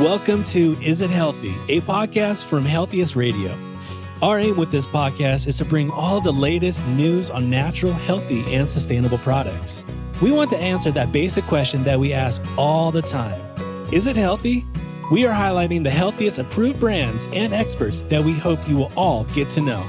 Welcome to Is It Healthy, a podcast from Healthiest Radio. Our aim with this podcast is to bring all the latest news on natural, healthy, and sustainable products. We want to answer that basic question that we ask all the time. Is it healthy? We are highlighting the healthiest approved brands and experts that we hope you will all get to know.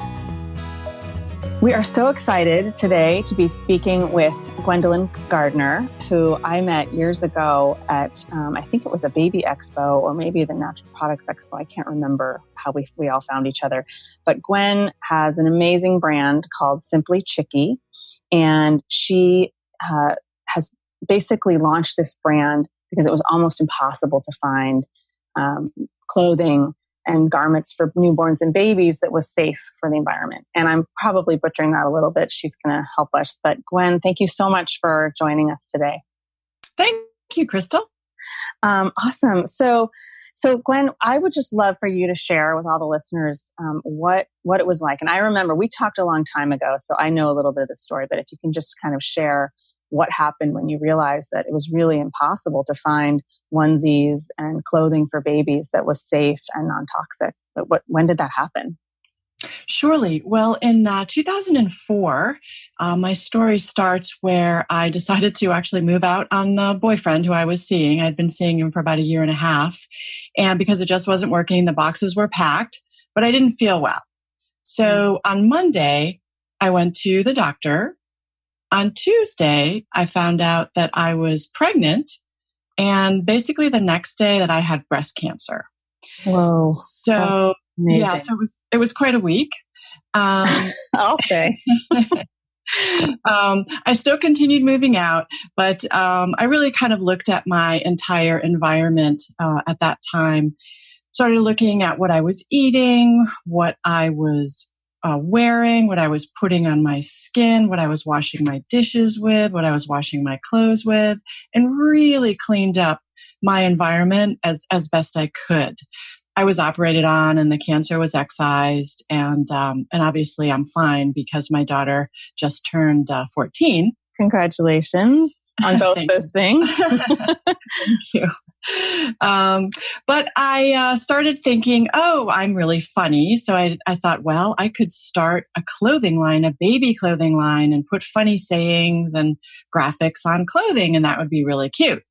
We are so excited today to be speaking with Gwendolyn Gardner, who I met years ago at, I think it was a baby expo or maybe the Natural Products Expo. I can't remember how we all found each other. But Gwen has an amazing brand called Simply Chickie, and she has basically launched this brand because it was almost impossible to find clothing and garments for newborns and babies that was safe for the environment. And I'm probably butchering that a little bit. She's going to help us. But Gwen, thank you so much for joining us today. Thank you, Crystal. Awesome. So Gwen, I would just love for you to share with all the listeners what it was like. And I remember we talked a long time ago, so I know a little bit of the story, but if you can just kind of share what happened when you realized that it was really impossible to find onesies and clothing for babies that was safe and non-toxic. But when did that happen? Surely. Well, in 2004, my story starts where I decided to actually move out on the boyfriend who I was seeing. I'd been seeing him for about a year and a half. And because it just wasn't working, the boxes were packed, but I didn't feel well. So on Monday, I went to the doctor. On Tuesday, I found out that I was pregnant, and basally the next day that I had breast cancer. Whoa. So yeah, so it was quite a week. I'll say. I still continued moving out, but I really kind of looked at my entire environment at that time, started looking at what I was eating, what I was wearing, what I was putting on my skin, what I was washing my dishes with, what I was washing my clothes with, and really cleaned up my environment as best I could. I was operated on and the cancer was excised, and obviously I'm fine because my daughter just turned 14. Congratulations on both those things. Thank you. But I started thinking, I'm really funny. So I thought, well, I could start a clothing line, a baby clothing line, and put funny sayings and graphics on clothing, and that would be really cute.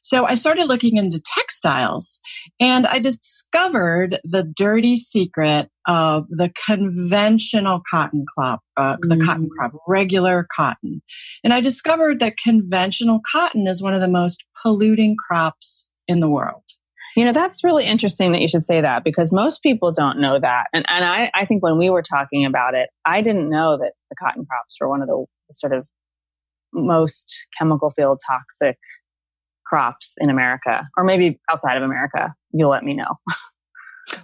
So I started looking into textiles, and I discovered the dirty secret of the conventional cotton crop, regular cotton. And I discovered that conventional cotton is one of the most polluting crops in the world. You know, that's really interesting that you should say that, because most people don't know that. And I think when we were talking about it, I didn't know that the cotton crops were one of the sort of most chemical field toxic crops in America, or maybe outside of America. You'll let me know.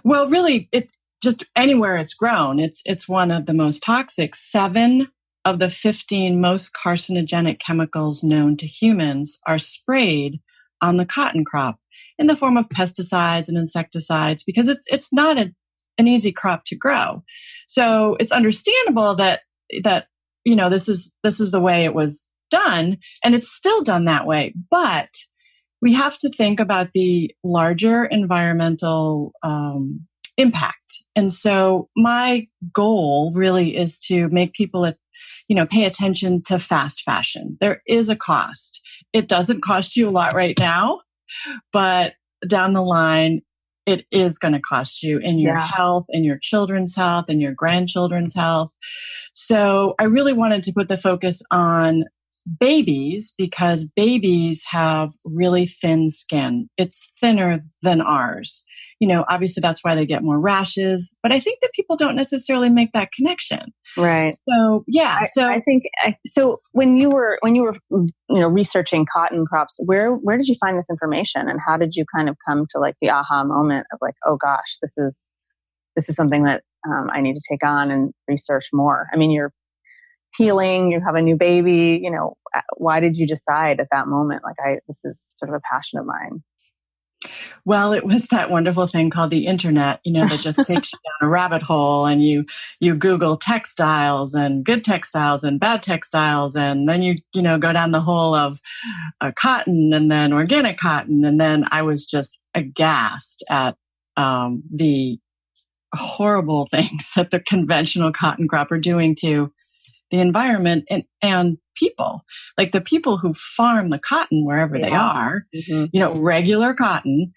Well, really, it just anywhere it's grown, it's one of the most toxic. 7 of the 15 most carcinogenic chemicals known to humans are sprayed on the cotton crop in the form of pesticides and insecticides, because it's not an easy crop to grow. So it's understandable that this is the way it was done, and it's still done that way. But we have to think about the larger environmental impact. And so my goal really is to make people, pay attention to fast fashion. There is a cost. It doesn't cost you a lot right now, but down the line, it is going to cost you in your health, in your children's health, in your grandchildren's health. So I really wanted to put the focus on babies, because babies have really thin skin. It's thinner than ours. Obviously that's why they get more rashes, but I think that people don't necessarily make that connection. Right. So, yeah. I think when you were researching cotton crops, where did you find this information, and how did you kind of come to like the aha moment of like, oh gosh, this is something that I need to take on and research more? I mean, you're healing, you have a new baby, why did you decide at that moment, this is sort of a passion of mine? Well, it was that wonderful thing called the internet, that just takes you down a rabbit hole, and you Google textiles and good textiles and bad textiles. And then you go down the hole of cotton and then organic cotton. And then I was just aghast at the horrible things that the conventional cotton crop are doing to the environment and people, like the people who farm the cotton wherever they are, regular cotton.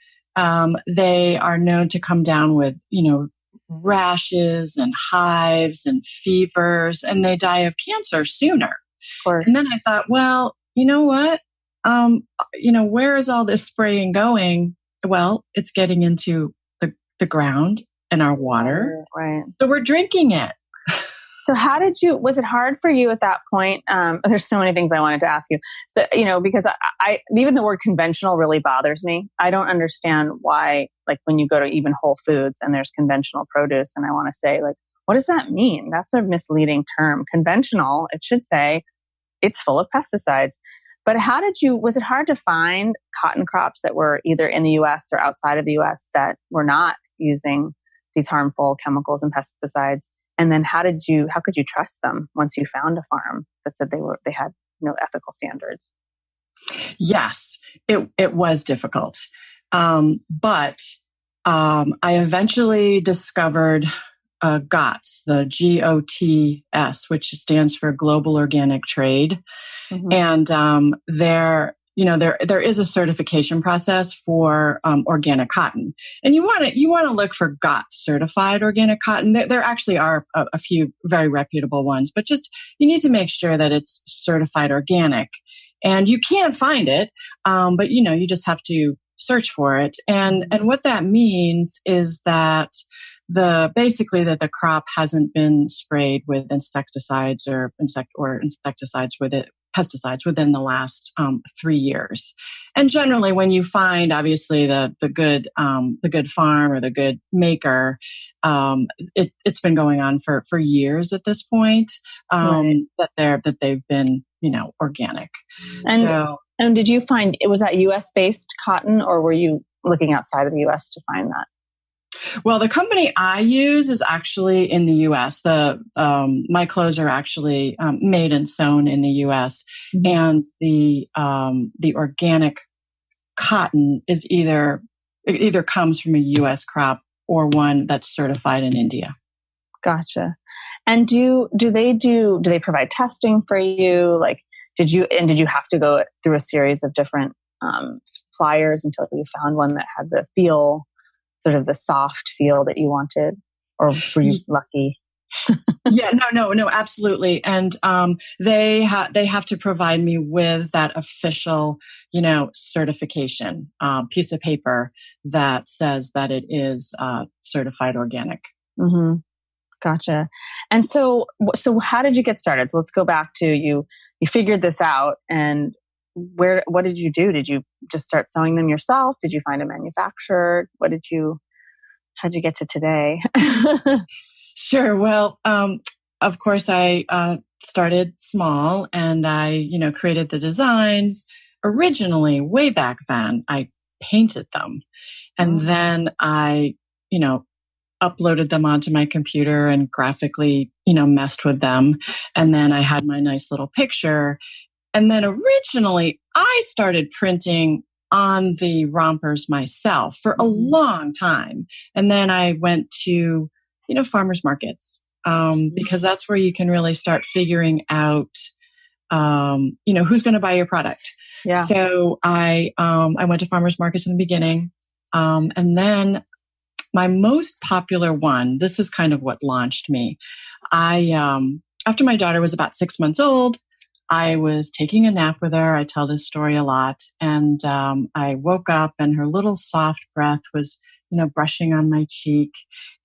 They are known to come down with, rashes and hives and fevers, and they die of cancer sooner. Of course. And then I thought, well, you know what? Where is all this spraying going? Well, it's getting into the ground and our water. Right. So we're drinking it. So was it hard for you at that point? There's so many things I wanted to ask you. So, because I even the word conventional really bothers me. I don't understand why, like when you go to even Whole Foods and there's conventional produce, and I want to say, like, what does that mean? That's a misleading term. Conventional, it should say it's full of pesticides. But was it hard to find cotton crops that were either in the U.S. or outside of the U.S. that were not using these harmful chemicals and pesticides? And then how could you trust them once you found a farm that said they had no ethical standards? Yes, it was difficult. But I eventually discovered GOTS, the GOTS, which stands for Global Organic Trade. Mm-hmm. And there is a certification process for organic cotton, and you want to look for GOTS certified organic cotton. There actually are a few very reputable ones, but just you need to make sure that it's certified organic. And you can find it, but you just have to search for it. And what that means is that the crop hasn't been sprayed with insecticides or insecticides with it. Pesticides within the last 3 years. And generally, when you find obviously the good farm or the good maker, it's been going on for years at this point, right. that they've been organic. And did you find was that U.S. based cotton, or were you looking outside of the U.S. to find that? Well, the company I use is actually in the U.S. My clothes are actually made and sewn in the U.S. Mm-hmm. And the organic cotton is either comes from a U.S. crop or one that's certified in India. Gotcha. And do they provide testing for you? Like, did you have to go through a series of different suppliers until you found one that had the feel? Sort of the soft feel that you wanted, or were you lucky? Yeah, no, absolutely. And they have to provide me with that official, certification piece of paper that says that it is certified organic. Mm-hmm. Gotcha. And so how did you get started? So let's go back to you figured this out, and what did you do? Did you just start sewing them yourself? Did you find a manufacturer? How'd you get to today? Sure. Well, of course I started small, and I, created the designs. Originally, way back then, I painted them, and then I, uploaded them onto my computer and graphically, messed with them. And then I had my nice little picture. And then originally I started printing on the rompers myself for a long time. And then I went to, farmers markets, because that's where you can really start figuring out, who's going to buy your product. Yeah. So I went to farmers markets in the beginning. And then my most popular one, this is kind of what launched me. After my daughter was about 6 months old, I was taking a nap with her. I tell this story a lot. And I woke up and her little soft breath was, brushing on my cheek.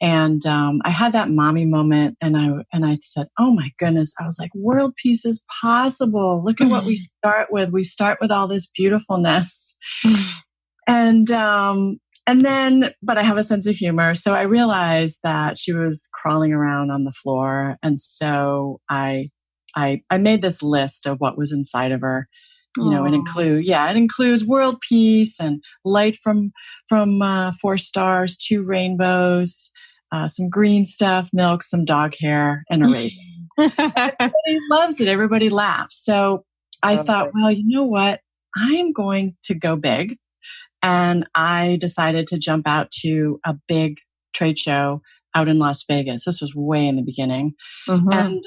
And I had that mommy moment, and I said, oh my goodness. I was like, world peace is possible. Look at what we start with. We start with all this beautifulness. And then, but I have a sense of humor. So I realized that she was crawling around on the floor. And so I made this list of what was inside of her. It includes world peace and light from 4 stars, 2 rainbows, some green stuff, milk, some dog hair, and a raisin. Everybody loves it. Everybody laughs. So I thought, well, you know what? I am going to go big. and I decided to jump out to a big trade show out in Las Vegas. This was way in the beginning. And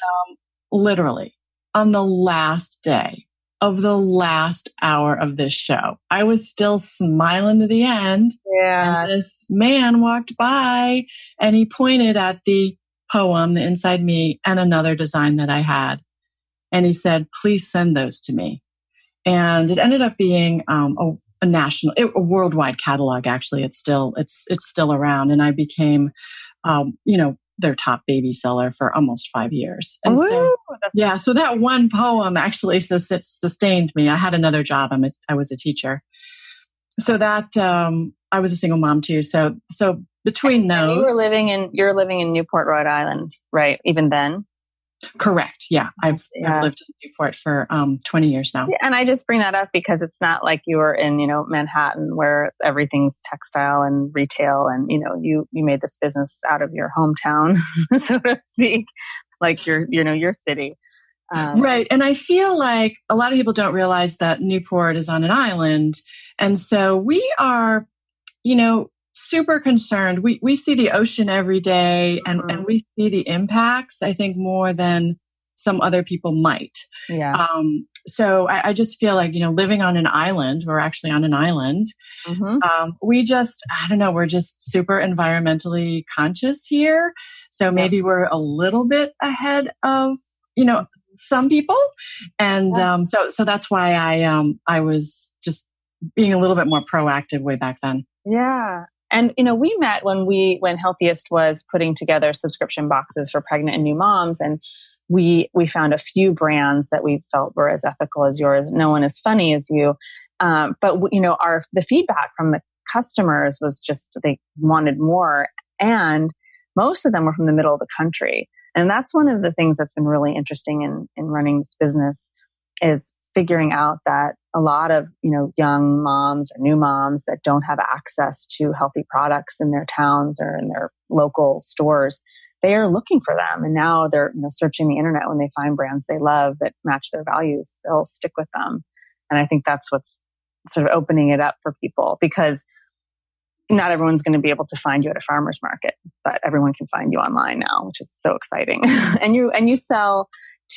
literally on the last day of the last hour of this show, I was still smiling to the end. Yeah. And this man walked by and he pointed at the poem, The Inside Me, and another design that I had. And he said, please send those to me. And it ended up being a worldwide catalog. Actually, it's still around. And I became, their top baby seller for almost 5 years. And so that one poem actually sustained me. I had another job. I was a teacher. So that, I was a single mom too. So between those. And you're living in Newport, Rhode Island, right? Even then? Correct. Yeah. I've lived in Newport for 20 years now. Yeah, and I just bring that up because it's not like you were in, Manhattan where everything's textile and retail and, you made this business out of your hometown, so to speak, like your city. Right. And I feel like a lot of people don't realize that Newport is on an island. And so we are, super concerned. We see the ocean every day and we see the impacts, I think, more than some other people might. Yeah. So I just feel like, living on an island, we're actually on an island. We just, I don't know, we're just super environmentally conscious here. So maybe we're a little bit ahead of, some people. And so that's why I was just being a little bit more proactive way back then. Yeah. And, we met when Healthiest was putting together subscription boxes for pregnant and new moms. And we found a few brands that we felt were as ethical as yours. No one as funny as you. But the feedback from the customers was just, they wanted more. And most of them were from the middle of the country. And that's one of the things that's been really interesting in running this business is figuring out that a lot of, young moms or new moms that don't have access to healthy products in their towns or in their local stores, they are looking for them. And now they're, searching the internet when they find brands they love that match their values, they'll stick with them. And I think that's what's sort of opening it up for people, because not everyone's going to be able to find you at a farmer's market, but everyone can find you online now, which is so exciting. and you sell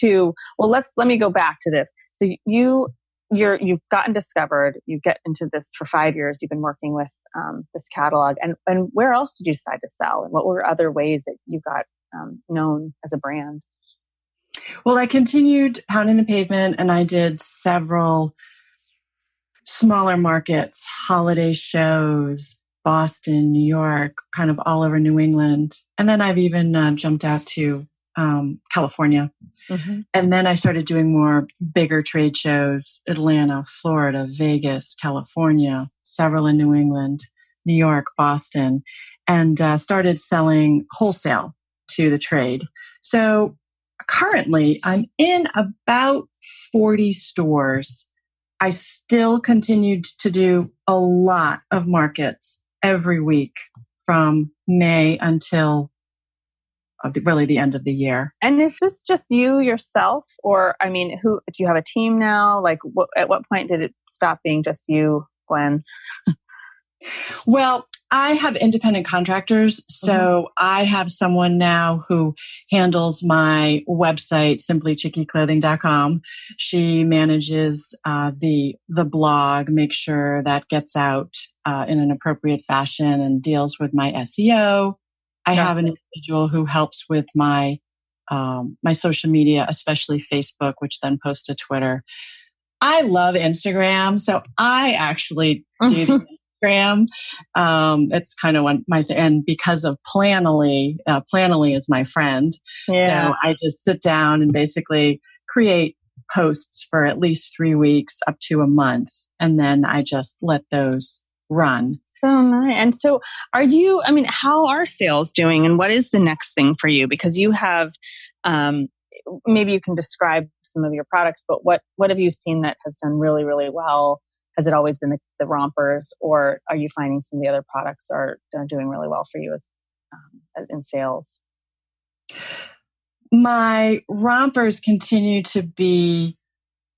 to, well, let me go back to this. So you've gotten discovered, you get into this for 5 years, you've been working with this catalog, and where else did you decide to sell? And what were other ways that you got known as a brand? Well, I continued pounding the pavement and I did several smaller markets, holiday shows, Boston, New York, kind of all over New England. And then I've even jumped out to California. And then I started doing more bigger trade shows, Atlanta, Florida, Vegas, California, several in New England, New York, Boston, and started selling wholesale to the trade. So currently I'm in about 40 stores. I still continued to do a lot of markets every week from May until really the end of the year. And is this just you yourself, or who do you have a team now? Like, at what point did it stop being just you, Gwen? Well, I have independent contractors, so I have someone now who handles my website, simplychickieclothing.com. She manages the blog, makes sure that gets out in an appropriate fashion, and deals with my SEO. I have an individual who helps with my my social media, especially Facebook, which then posts to Twitter. I love Instagram, so I actually do the Instagram. It's kind of and because of Planoly, Planoly is my friend. Yeah. So I just sit down and basically create posts for at least 3 weeks up to a month, and then I just let those run. So nice. And so how are sales doing, and what is the next thing for you? Because you have, maybe you can describe some of your products, but what have you seen that has done really, really well? Has it always been the rompers, or are you finding some of the other products are doing really well for you as in sales? My rompers continue to be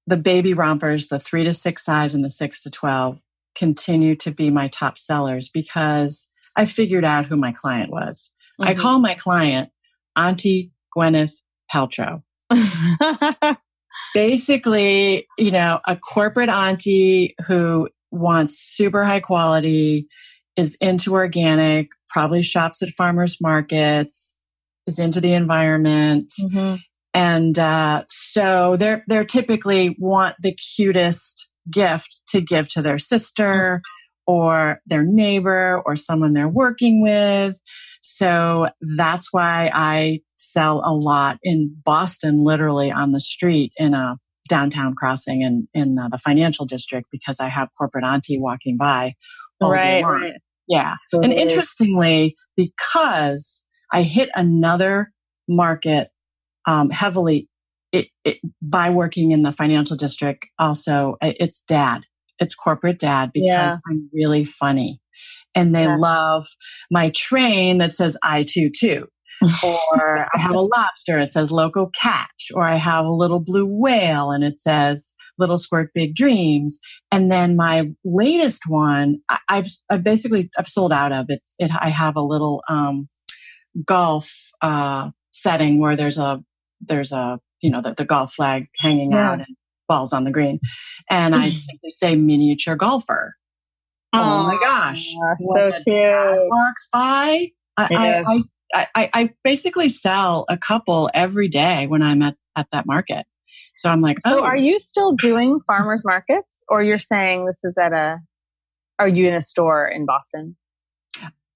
the baby rompers, the 3 to 6 size and the 6 to 12. continue to be my top sellers because I figured out who my client was. I call my client Auntie Gwyneth Paltrow. Basically, a corporate auntie who wants super high quality, is into organic, probably shops at farmers markets, is into the environment. And so they're typically want the cutest gift to give to their sister or their neighbor or someone they're working with. So that's why I sell a lot in Boston, literally on the street in a downtown crossing in the financial district, because I have corporate auntie walking by all day long. Right. Yeah. So and interestingly, because I hit another market heavily by working in the financial district, also, it's dad. It's corporate dad, because I'm really funny. And they love my train that says I too. Or I have a lobster, it says local catch. Or I have a little blue whale and it says little squirt big dreams. And then my latest one, I've sold out of. I have a little golf setting where there's a the golf flag hanging out and balls on the green. And I'd simply say miniature golfer. Oh my gosh. So cute. Walks by. I basically sell a couple every day when I'm at that market. So I'm like, So are you still doing farmers markets, or you're saying this is are you in a store in Boston?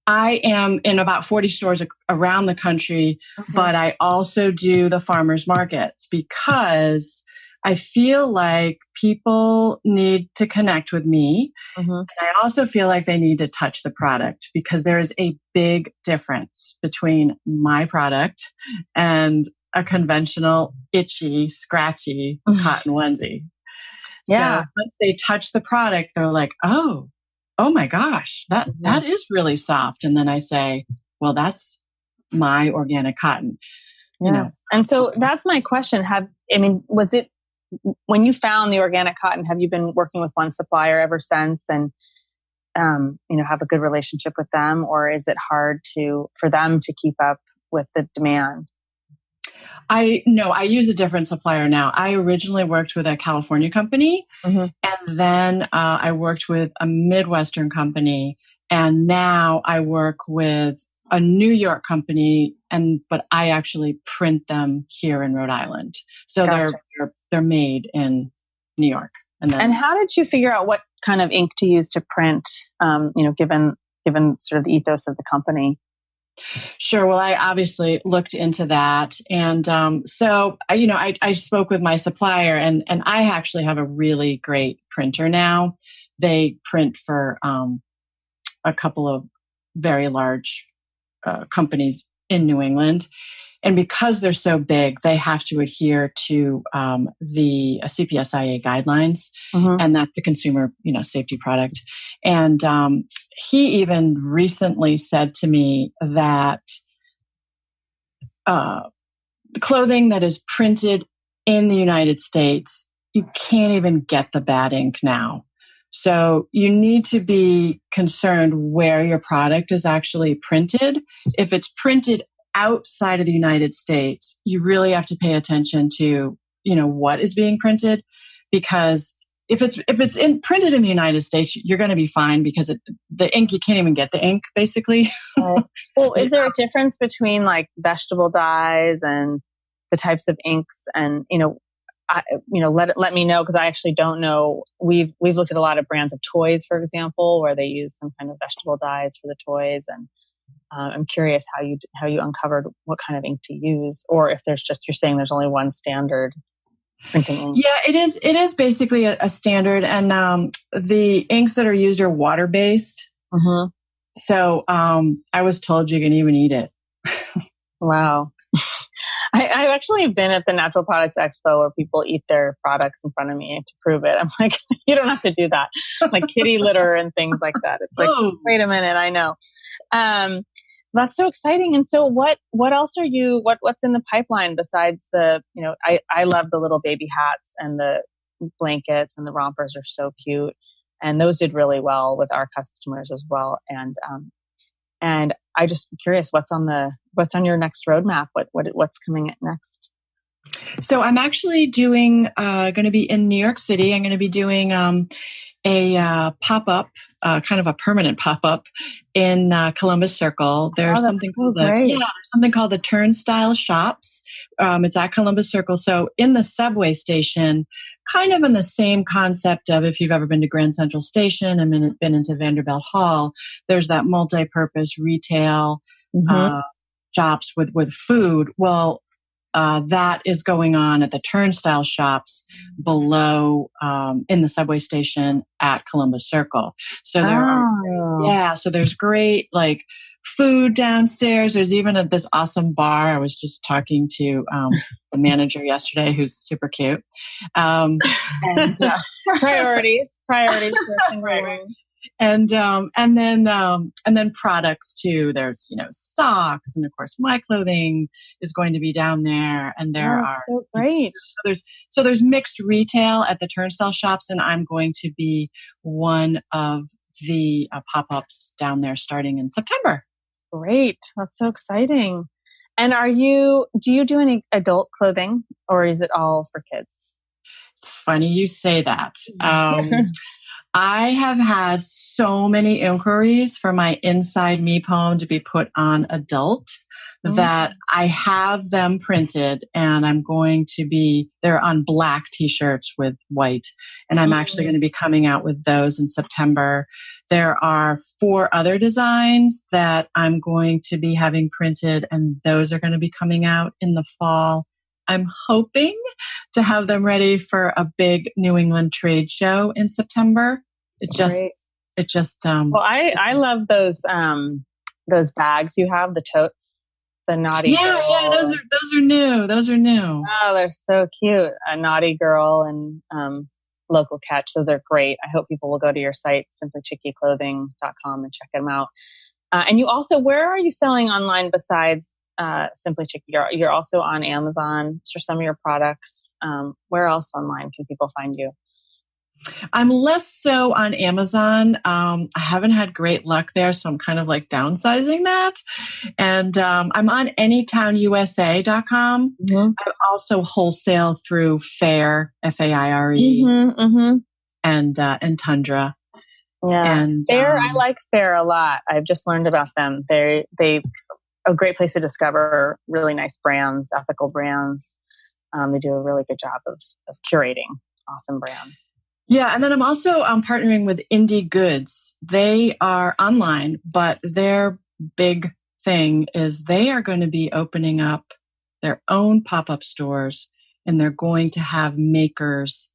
I am in about 40 stores around the country, but I also do the farmers markets because I feel like people need to connect with me. And I also feel like they need to touch the product, because there is a big difference between my product and a conventional, itchy, scratchy cotton onesie. So once they touch the product, they're like, oh my gosh, that is really soft. And then I say, well, that's my organic cotton. And so that's my question. Was it, when you found the organic cotton, have you been working with one supplier ever since and, have a good relationship with them? Or is it hard for them to keep up with the demand? I use a different supplier now. I originally worked with a California company, and then I worked with a Midwestern company, and now I work with a New York company, but I actually print them here in Rhode Island. So they're made in New York. And how did you figure out what kind of ink to use to print? Given sort of the ethos of the company. Sure. Well, I obviously looked into that. And so I spoke with my supplier, and I actually have a really great printer now. They print for a couple of very large companies in New England. And because they're so big, they have to adhere to the CPSIA guidelines, and that's the consumer, safety product. And he even recently said to me that clothing that is printed in the United States, you can't even get the bad ink now. So you need to be concerned where your product is actually printed. If it's printed outside of the United States, you really have to pay attention to, what is being printed, because if it's printed in the United States, you're going to be fine, because the ink, you can't even get the ink, basically. Right. Well, is there a difference between like vegetable dyes and the types of inks? And let me know, because I actually don't know. We've looked at a lot of brands of toys, for example, where they use some kind of vegetable dyes for the toys, and I'm curious how you uncovered what kind of ink to use, or if you're saying there's only one standard printing ink. Yeah, it is basically a standard, and the inks that are used are water based. So I was told you can even eat it. Wow. I've actually been at the Natural Products Expo where people eat their products in front of me to prove it. I'm like, you don't have to do that. Like kitty litter and things like that. It's like, wait a minute, I know. That's so exciting. And so what else what's in the pipeline besides I love the little baby hats and the blankets, and the rompers are so cute. And those did really well with our customers as well. And I just curious, what's on your next roadmap? What's coming next? So I'm actually going to be in New York City. I'm going to be doing a pop-up, kind of a permanent pop-up in Columbus Circle. There's something called the Turnstile Shops. It's at Columbus Circle. So in the subway station, kind of in the same concept of if you've ever been to Grand Central Station and been into Vanderbilt Hall, there's that multi-purpose retail shops with food. Well, that is going on at the Turnstile Shops below in the subway station at Columbus Circle. So so there's great like food downstairs. There's even this awesome bar. I was just talking to the manager yesterday, who's super cute. Priorities. Right. And then products too. There's, socks, and of course my clothing is going to be down there. And there are so great. So there's mixed retail at the Turnstile Shops, and I'm going to be one of the pop-ups down there starting in September. Great. That's so exciting. And do you do any adult clothing, or is it all for kids? It's funny you say that. I have had so many inquiries for my Inside Me poem to be put on adult that I have them printed, and they're on black t-shirts with white, and I'm actually going to be coming out with those in September. There are 4 other designs that I'm going to be having printed, and those are going to be coming out in the fall. I'm hoping to have them ready for a big New England trade show in September. Well, I love those bags you have, the totes, the naughty girl. Yeah, those are new. Oh, they're so cute. A naughty girl and local catch. Those are great. I hope people will go to your site, simplychickieclothing.com, and check them out. And you also, where are you selling online besides Simply Chickie? You're also on Amazon for some of your products. Where else online can people find you? I'm less so on Amazon. I haven't had great luck there, so I'm kind of like downsizing that. And I'm on anytownusa.com. I also wholesale through Faire, Faire, and Tundra. Yeah, and Faire, I like Faire a lot. I've just learned about them. They a great place to discover really nice brands, ethical brands. They do a really good job of curating awesome brands. Yeah, and then I'm also partnering with Indie Goods. They are online, but their big thing is they are going to be opening up their own pop-up stores, and they're going to have makers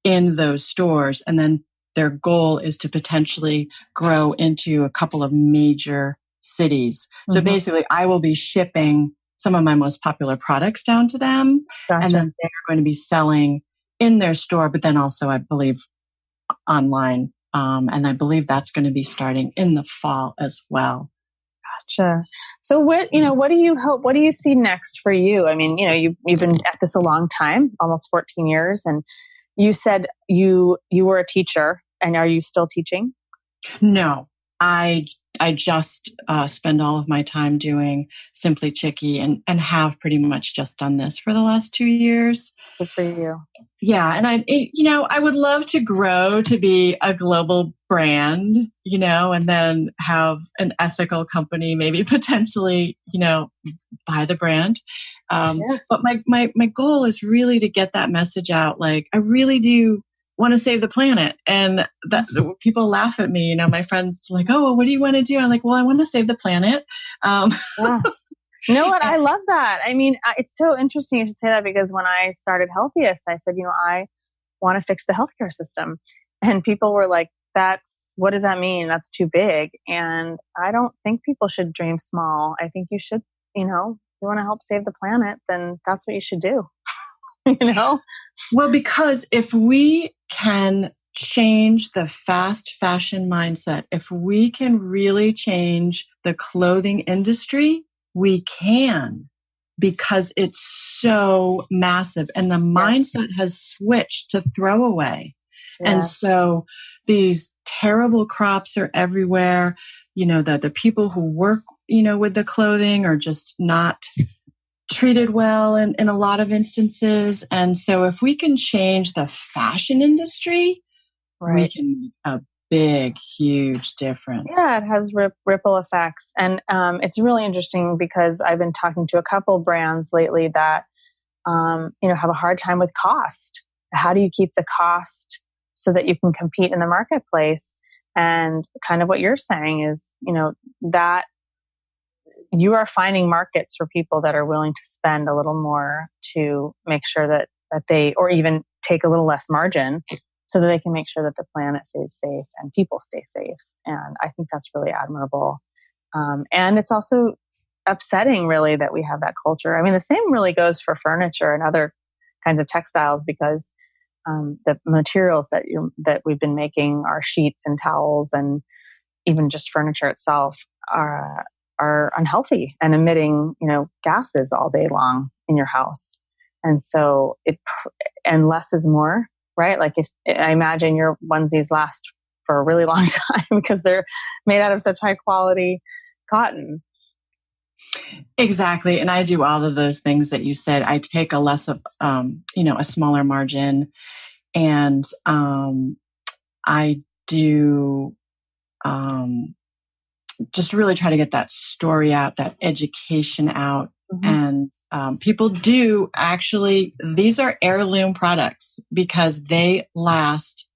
in those stores. And then their goal is to potentially grow into a couple of major cities. So basically, I will be shipping some of my most popular products down to them, and then they're going to be selling in their store, but then also, I believe, online. And I believe that's going to be starting in the fall as well. Gotcha. So what do you hope, what do you see next for you? I mean, you've been at this a long time, almost 14 years. And you said you were a teacher, and are you still teaching? No, I just spend all of my time doing Simply Chickie and have pretty much just done this for the last 2 years. Good for you. Yeah. And I would love to grow to be a global brand, and then have an ethical company, maybe potentially, buy the brand. But my goal is really to get that message out. Like, I really do want to save the planet. And that people laugh at me, my friends like, oh, well, what do you want to do? I'm like, well, I want to save the planet. Yeah. You know what? I love that. I mean, it's so interesting you should say that, because when I started Healthiest, I said, I want to fix the healthcare system. And people were like, what does that mean? That's too big. And I don't think people should dream small. I think you should, if you want to help save the planet, then that's what you should do. Well, because if we can change the fast fashion mindset, if we can really change the clothing industry, we can, because it's so massive and the mindset has switched to throwaway. Yeah. And so these terrible crops are everywhere. The people who work, with the clothing are just not treated well in a lot of instances. And so if we can change the fashion industry, we can make a big, huge difference. Yeah, it has ripple effects. And it's really interesting because I've been talking to a couple brands lately that, have a hard time with cost. How do you keep the cost so that you can compete in the marketplace? And kind of what you're saying is, that you are finding markets for people that are willing to spend a little more to make sure that they, or even take a little less margin so that they can make sure that the planet stays safe and people stay safe. And I think that's really admirable. And it's also upsetting, really, that we have that culture. I mean, the same really goes for furniture and other kinds of textiles, because the materials that we've been making, our sheets and towels and even just furniture itself, are unhealthy and emitting, gases all day long in your house. And so and less is more, right? Like if I imagine your onesies last for a really long time because they're made out of such high quality cotton. Exactly. And I do all of those things that you said. I take a less of, a smaller margin, and I do just really try to get that story out, that education out. Mm-hmm. And people do actually, these are heirloom products because they last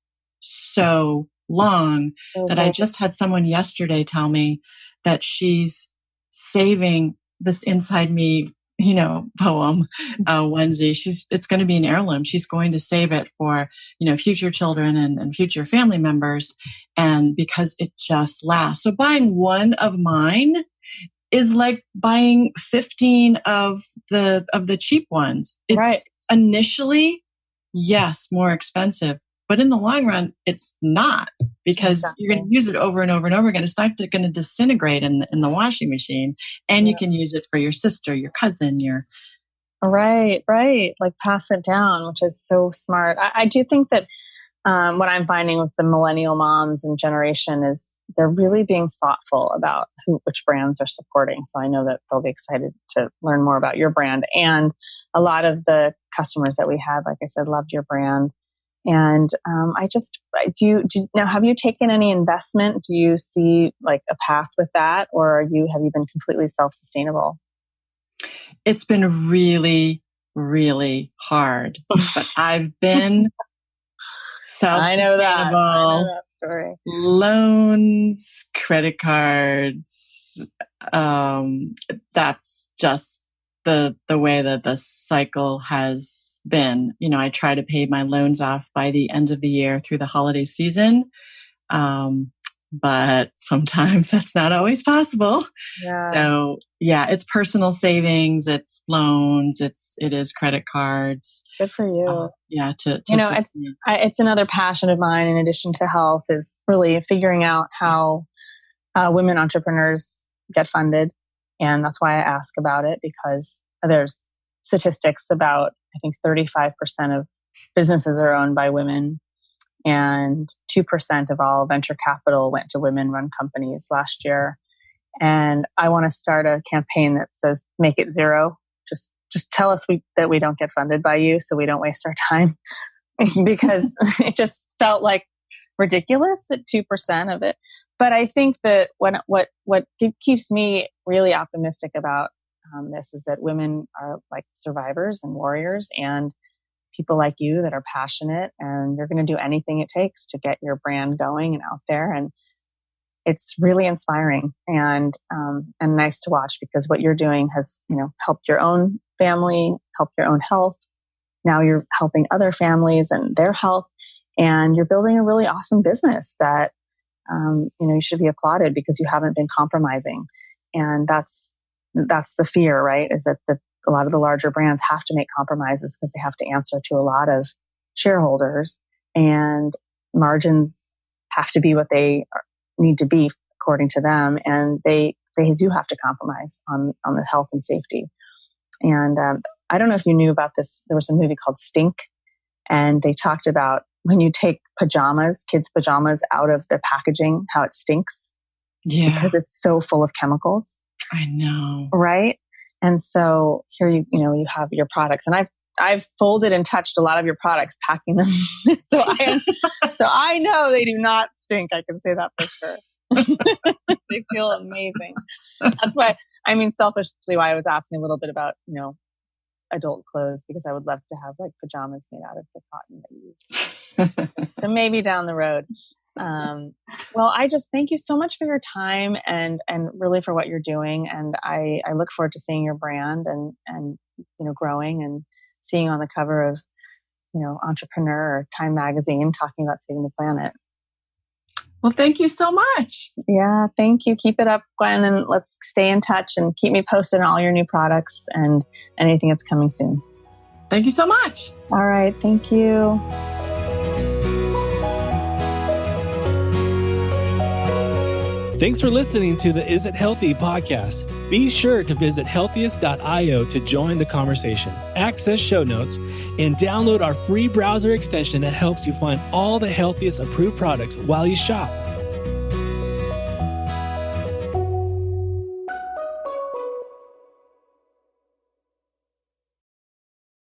so long. Mm-hmm. That I just had someone yesterday tell me that she's saving this Inside Me, poem, onesie. It's going to be an heirloom. She's going to save it for, future children and future family members. And because it just lasts. So buying one of mine is like buying 15 of the cheap ones. It's right. Initially, yes, more expensive, but in the long run, it's not, because you're going to use it over and over and over again. It's not going to disintegrate in the washing machine, and you can use it for your sister, your cousin, Right. Like pass it down, which is so smart. I do think that what I'm finding with the millennial moms and generation is they're really being thoughtful about which brands are supporting. So I know that they'll be excited to learn more about your brand. And a lot of the customers that we had, like I said, loved your brand. And now, have you taken any investment? Do you see like a path with that, or have you been completely self-sustainable? It's been really, really hard, but I've been self-sustainable. I know that story. Loans, credit cards. That's just the way that the cycle has been. I try to pay my loans off by the end of the year through the holiday season. But sometimes that's not always possible. Yeah. So it's personal savings, it's loans, it is credit cards. Good for you. It's another passion of mine in addition to health is really figuring out how women entrepreneurs get funded. And that's why I ask about it, because there's statistics about, I think 35% of businesses are owned by women. And 2% of all venture capital went to women-run companies last year. And I want to start a campaign that says, make it zero. Just tell us that we don't get funded by you, so we don't waste our time. Because it just felt like ridiculous at 2% of it. But I think that what keeps me really optimistic about this is that women are like survivors and warriors, and people like you that are passionate, and you're going to do anything it takes to get your brand going and out there. And it's really inspiring and nice to watch, because what you're doing has, helped your own family, helped your own health. Now you're helping other families and their health, and you're building a really awesome business that, you should be applauded, because you haven't been compromising. And that's the fear, right? Is that a lot of the larger brands have to make compromises because they have to answer to a lot of shareholders, and margins have to be what they need to be according to them. And they do have to compromise on the health and safety. And I don't know if you knew about this. There was a movie called Stink, and they talked about when you take kids' pajamas out of the packaging, how it stinks. Yeah. Because it's so full of chemicals. I know. Right? And so here you have your products, and I've folded and touched a lot of your products, packing them. so I know they do not stink. I can say that for sure. They feel amazing. That's why, selfishly, why I was asking a little bit about, adult clothes, because I would love to have like pajamas made out of the cotton that you use. So maybe down the road. Well, I just thank you so much for your time and really for what you're doing. And I look forward to seeing your brand and growing and seeing on the cover of, Entrepreneur or Time Magazine talking about saving the planet. Well, thank you so much. Yeah, thank you. Keep it up, Gwen, and let's stay in touch and keep me posted on all your new products and anything that's coming soon. Thank you so much. All right. Thank you. Thanks for listening to the Is It Healthy podcast. Be sure to visit healthiest.io to join the conversation, access show notes, and download our free browser extension that helps you find all the healthiest approved products while you shop.